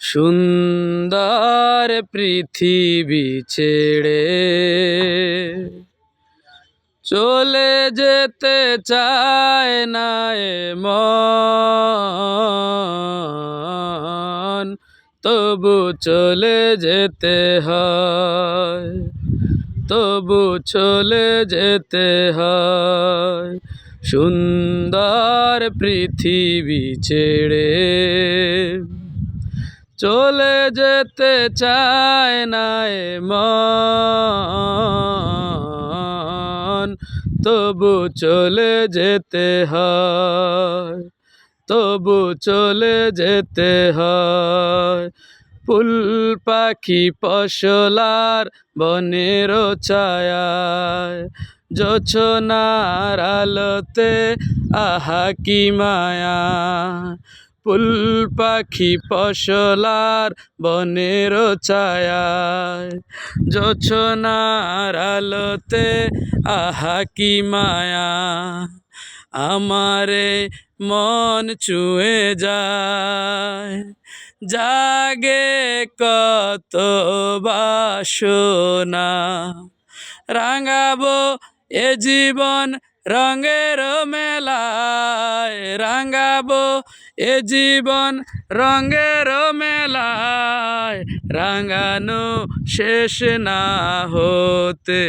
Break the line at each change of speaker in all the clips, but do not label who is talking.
সুন্দর পৃথিবী ছেড়ে চলে যেতে চায় না এ মন, তবু চলে যেতে হয়, তবু চলে যেতে হয়। সুন্দর পৃথিবী ছেড়ে চলে যেতে চায় না এ মন, তবু চলে যেতে হয়, তবু চলে যেতে হয়। ফুল পাখি ফসলার বনের ছায়ায় জোছনার আলোতে আহা কি মায়া। ফুল পাখি ফসলার বনের ছায়ায় জোছনার আলোতে আহা কি মায়া। আমারে মন ছুঁয়ে যায়, জাগে কত বাসনা। রাঙাবো এ জীবন রঙের মেলায়, রাঙাবো এ জীবন রঙের মেলায়। রাঙানো শেষ না হতে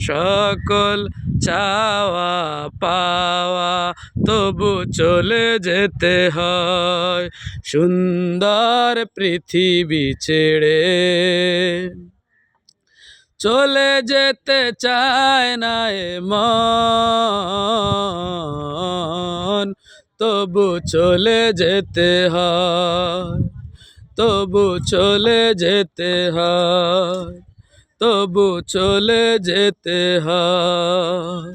সকল চাওয়া পাওয়া, তবু চলে যেতে হয়। সুন্দর পৃথিবী ছেড়ে চলে যেতে চায় না এ মন, তবু চলে যেতে হয়, তবু চলে যেতে হয়, তবু চলে যেতে হয়।